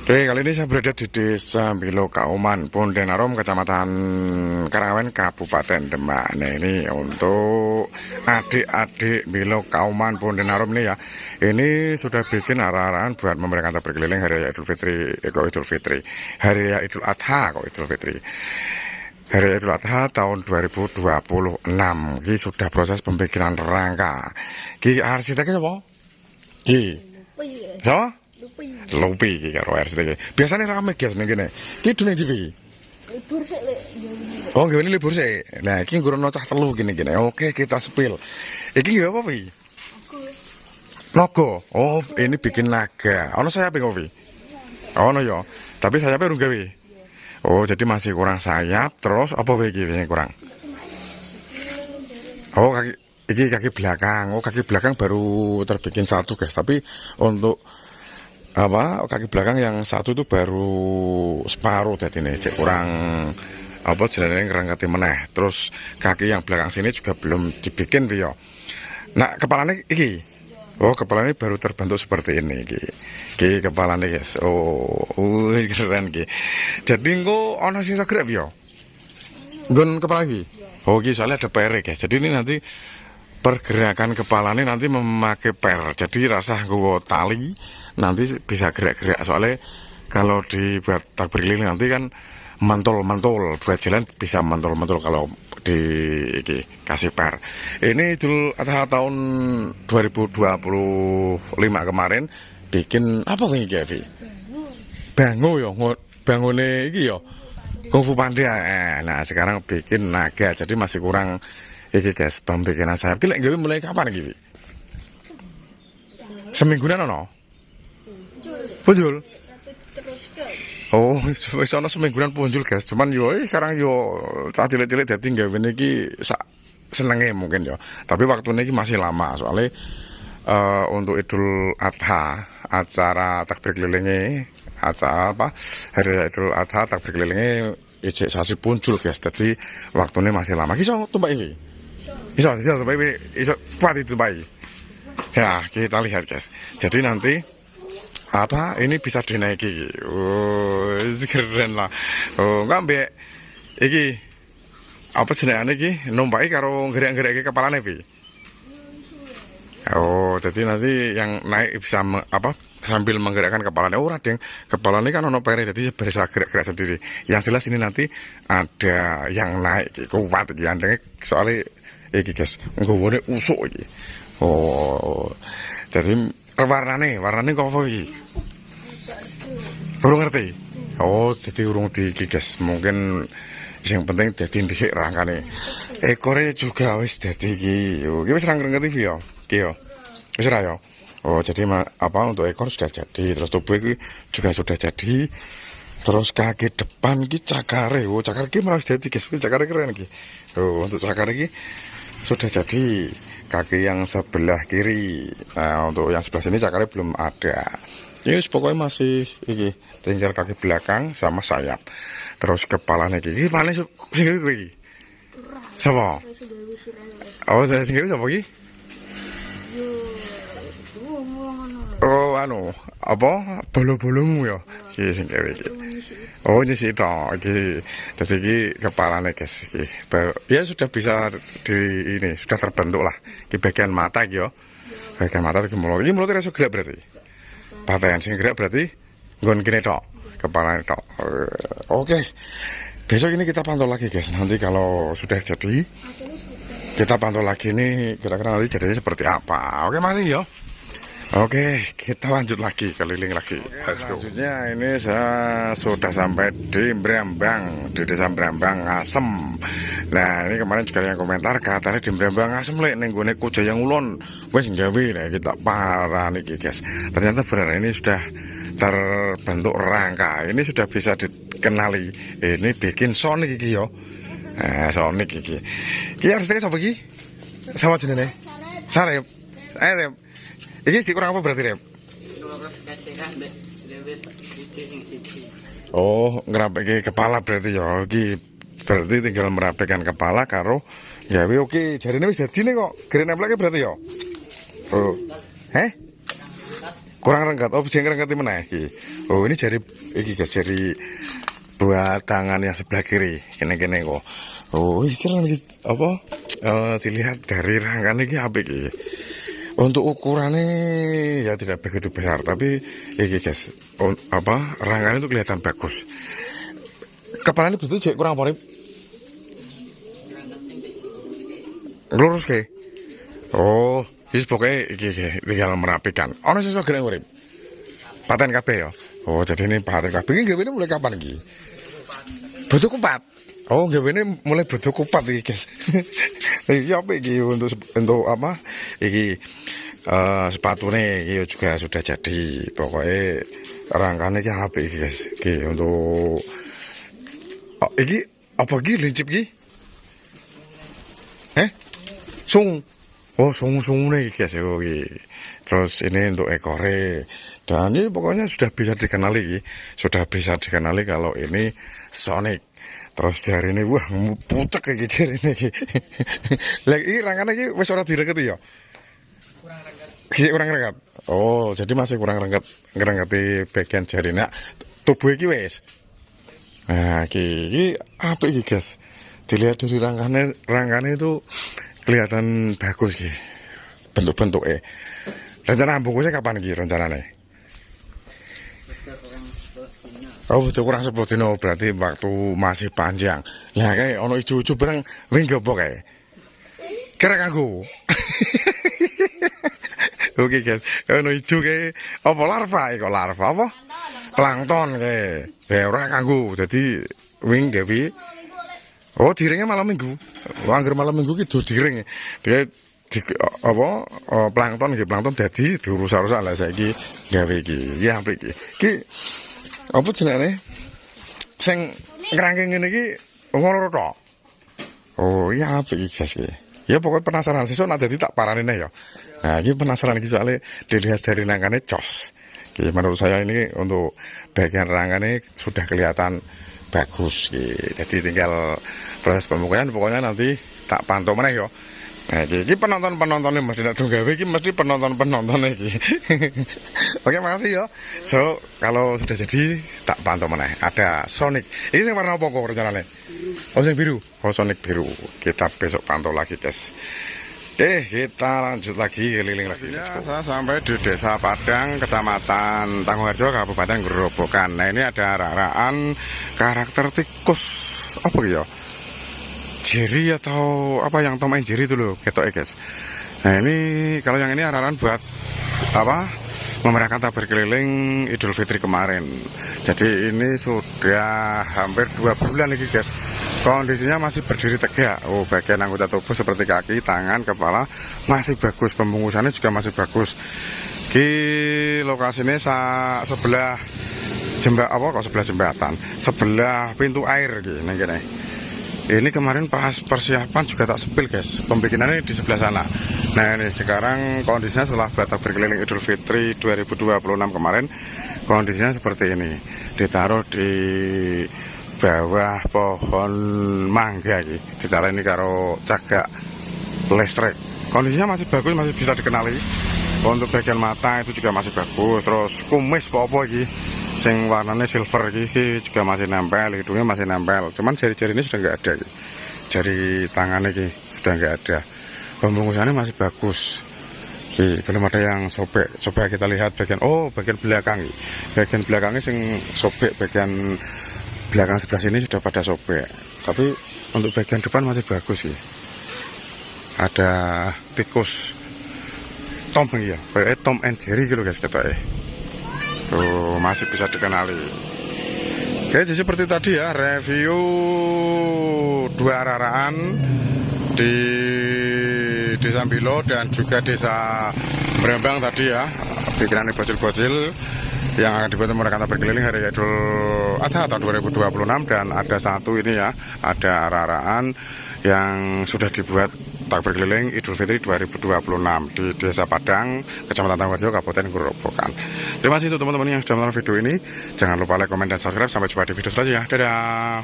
Oke, kali ini saya berada di Desa Bilo Kauman, Punden Arum, Kecamatan Karawen, Kabupaten Demak. Nah, ini untuk adik-adik Bilo Kauman, Punden Arum ini ya. Ini sudah bikin arah-arahan buat memberikan takbir keliling Hari Raya Idul Fitri, Idul Fitri. Hari Raya Idul Adha kok Idul Fitri. Hari Raya Idul Adha tahun 2026. Ini sudah proses pembikinan rangka. Ki arsiteknya apa? Ki. Siapa? Lupi iki karo RCT iki. Biasane rame guys ning kene. Ki dene iki. Libur sik lek. Oh, nggih libur sik. Nah, iki nggurono cah telu gini-gini. Oke, kita spill. Iki nggih apa pi? Naga. Oh, ini bikin naga. Ono sayap kok pi? Ono ya. Tapi sayapnya urung gawe. Oh, jadi masih kurang sayap. Terus apa iki kurang? Oh, kaki belakang. Oh, kaki belakang baru terbikin satu guys. Tapi untuk kaki belakang yang satu itu baru separuh, jadi ini cek kurang jenenge ngerangkati meneh. Terus kaki yang belakang sini juga belum dibikin Vio. Nah, kepalanya iki. Oh, kepalanya baru terbentuk seperti ini iki kepalanya guys. Oh, keren iki. Jadi engko ana sing gerak Vio. Nggon kepala iki. Oh, iki soalnya ada PR guys. Jadi ini nanti pergerakan kepalanya nanti memakai per. Jadi rasa nggo tali nanti bisa gerak-gerak, soalnya kalau dibuat takbir keliling nanti kan mantul-mantul buat jalan bisa mantul-mantul kalau dikasih per. Ini Idul Adha tahun 2025 kemarin bikin apa ini Kevi? Bango ya, bangone iki ya. Kungfu Panda. Nah, sekarang bikin naga. Jadi masih kurang iki guys, pembikinan sayap. Ki lek gawe mulai kapan iki? Semingguan ono? Punjul. Oh, wis ana semingguan punjul guys. Cuman yo sekarang yo cah cilik-cilik dadi gawene iki sak senenge mungkin yo. Tapi waktune iki masih lama soalnya untuk Idul Adha acara takbir kelilingnya Hari Raya Idul Adha takbir kelilingnya ijek sasi punjul guys. Jadi waktunya masih lama. Iso tumbak iki. Iso tumbak iki. Iso kuat itu bayi. Ya, kita lihat guys. Jadi nanti ini bisa dinaiki. Oh, keren lah. Oh, ngambil iki apa jenenge iki numpaki karo gerak-gerak kepalane pi. Oh, jadi nanti yang naik bisa sambil menggerakkan kepalanya. Oh, Radeng, kepalanya kan ono pere jadi bisa gerak-gerak sendiri. Yang jelas ini nanti ada yang naik kuat iki andenge soalnya iki guys, nggone usuk iki. Oh. Jadi warnane kok apa iki? Urung ngerti. Oh, jadi urung digigas. Mungkin yang penting dadi dhisik rangkane. Ekore juga wis dadi iki. Iki wis ra ngerti ya. Iki yo. Wis ra yo. Oh, jadi untuk ekor sudah jadi, terus tubuh iki juga sudah jadi. Terus kaki depan iki cakare. Oh, cakar iki malah dadi guys. Cakare keren iki. Tuh, untuk cakar iki sudah jadi. Kaki yang sebelah kiri. Nah, untuk yang sebelah sini cakarnya belum ada. Ini pokoknya masih iki, tinggal kaki belakang sama sayap. Terus kepalanya iki. Kepalanya sing iki. Sapa? Oh, sing iki sapa iki? Oh, apa? Bolo-bolongmu ya. Iki sing iki. Oh, ini sih toh, iki. Jadi iki kepalanya guys iki. Ya sudah bisa sudah terbentuk lah. Iki bagian mata iki yo. Bagian mata iki mulut. Iki mulutnya iso gerak berarti. Paten sing gerak berarti nggon kene tok. Kepalanya tok. Oke. Besok ini kita pantau lagi guys. Nanti kalau sudah jadi kita pantau lagi ini kira-kira nanti jadinya seperti apa. Oke, masih yo. Oke, kita lanjut lagi, keliling lagi. Selanjutnya ini saya sudah sampai di Brambang, di Desa Brambang Ngasem. Nah, ini kemarin juga yang komentar katanya di Brambang Ngasem lek ning gone Kojaya Ngulon wis gawe. Nah, kita parah niki guys. Ternyata benar ini sudah terbentuk rangka. Ini sudah bisa dikenali. Ini bikin Sonic iki yo. Nah, Sonic iki. Iki arsiteknya sapa iki? Sama jenenge? Sarep. Rep. Iki sih kurang apa berarti Rep? Oh, ngerapeke kepala berarti ya. Iki berarti tinggal merapikan kepala karo gawe oke. Jarine wis dadine kok. Gere nempleke berarti ya. Oh. Kurang renggat. Oh, sing renggat mana iki? Oh, ini jari iki guys, jari buat tangan yang sebelah kiri. Kene-kene kok. Oh, iki lagi apa? Dilihat dari rangkane iki apik iki. Untuk ukurannya ya tidak begitu besar, tapi iki guys, rangkanya itu kelihatan bagus. Kepalanya betul cek kurang apa nih? Lurus ke? Oh, ini pokoknya iki tinggal merapikan. Ono sing iso gelem urip. Paten kabeh ya. Oh, jadi ini paten kabeh. Iki gawene mulai kapan iki? Butuh kupat. Oh, gawene mulai butuh kupat iki, guys. Iki apa iki untuk apa? Iki sepatunya iki juga sudah jadi. Pokoknya rangkanya iki apik iki, guys. Iki untuk iki apa iki lincip iki? Sung. Oh, sung-sungune iki, guys. Iki. Terus ini untuk ekore. Dan ini pokoknya sudah bisa dikenali iki. Sudah bisa dikenali kalau ini Sonic. Terus jari ini wah pucek iki jari ini. Lah iki rangkane iki wis ora direket ya? Kurang renggat. Oh, jadi masih kurang renggat ngrengeti bagian jari. Nah, tubuh iki wis. Nah, iki apik iki, guys. Dilihat dari rangkane itu kelihatan bagus iki. Bentuk-bentuknya. Rencana bungkusnya kapan iki rencanane? Oh, butuh kurang 10 dino, berarti waktu masih panjang. Lah kayak ono ijo-ijo bareng wing gopo kae. Kira kanggo. Oke guys, ono ijo kae apa larva kok larva apa? Plankton kae. Ya ora kanggo. Dadi wing gawe. Oh, diringnya malam Minggu. Angger malam Minggu ki do diring. Dia plankton nggih plankton dadi diurus-urus lah saiki gawe iki. Ya apik iki. Ki apa jenenge? Sing ngrangking ngene iki ngono tok. Oh, iya apik iki guys iki. Ya pokoknya penasaran sesuk nak dadi tak parani ya. Nah, ini penasaran iki soalnya dilihat dari rangkane cos. Iki menurut saya ini untuk bagian rangkane sudah kelihatan bagus iki. Jadi tinggal proses pembukaan pokoknya nanti tak pantau meneh ya. Nah, ini penonton-penontonnya mesti nak gawe iki mesti penonton-penontonnya iki. Oke, makasih ya. So, kalau sudah jadi tak pantau mana. Ada Sonic. Ini yang warna apa kok rencananya? Oh, yang biru. Oh, Sonic biru. Kita besok pantau lagi, guys. Kita lanjut lagi keliling lagi. Saya sampai di Desa Padang, Kecamatan Tangguharjo, Kabupaten Grobogan. Nah, ini ada raraan karakter tikus. Apa ya? Jerry atau apa yang Tom and Jerry itu loh, ketok guys. Nah ini kalau yang ini arahan buat apa? Memeriahkan takbir keliling Idul Fitri kemarin. Jadi ini sudah hampir 2 bulan lagi guys. Kondisinya masih berdiri tegak. Oh, bagian anggota tubuh seperti kaki, tangan, kepala masih bagus. Pembungkusannya juga masih bagus. Di lokasinya sebelah jembatan, sebelah pintu air gini. Ini kemarin pas persiapan juga tak sepil guys, pembikinannya di sebelah sana. Nah ini sekarang kondisinya setelah takbir keliling Idul Fitri 2026 kemarin, kondisinya seperti ini. Ditaruh di bawah pohon mangga gitu. Ditaruh ini karo cagak listrik. Kondisinya masih bagus, masih bisa dikenali. Untuk bagian mata itu juga masih bagus. Terus kumis apa iki sing warnanya silver iki juga masih nempel, hidungnya masih nempel. Cuman jari-jari ini sudah nggak ada iki. Jari tangannya iki sudah nggak ada. Pembungkusannya masih bagus. Iki belum ada yang sobek. Coba kita lihat bagian belakang. Bagian belakangnya sing sobek, bagian belakang sebelah sini sudah pada sobek. Tapi untuk bagian depan masih bagus sih. Ada tikus Tom ya, kayak Tom and Jerry gitu guys katanya. Tuh masih bisa dikenali. Oke, jadi seperti tadi ya review 2 raraan di Desa Bilo dan juga Desa Brambang tadi ya, bikinan bocil-bocil yang akan dibuat mereka berkeliling hari Idul Adha tahun 2026. Dan ada satu ini ya, ada raraan yang sudah dibuat takbir keliling Idul Fitri 2026 di Desa Padang, Kecamatan Tangguharjo, Kabupaten Grobogan. Terima kasih untuk teman-teman yang sudah menonton video ini. Jangan lupa like, komen, dan subscribe. Sampai jumpa di video selanjutnya. Dadah.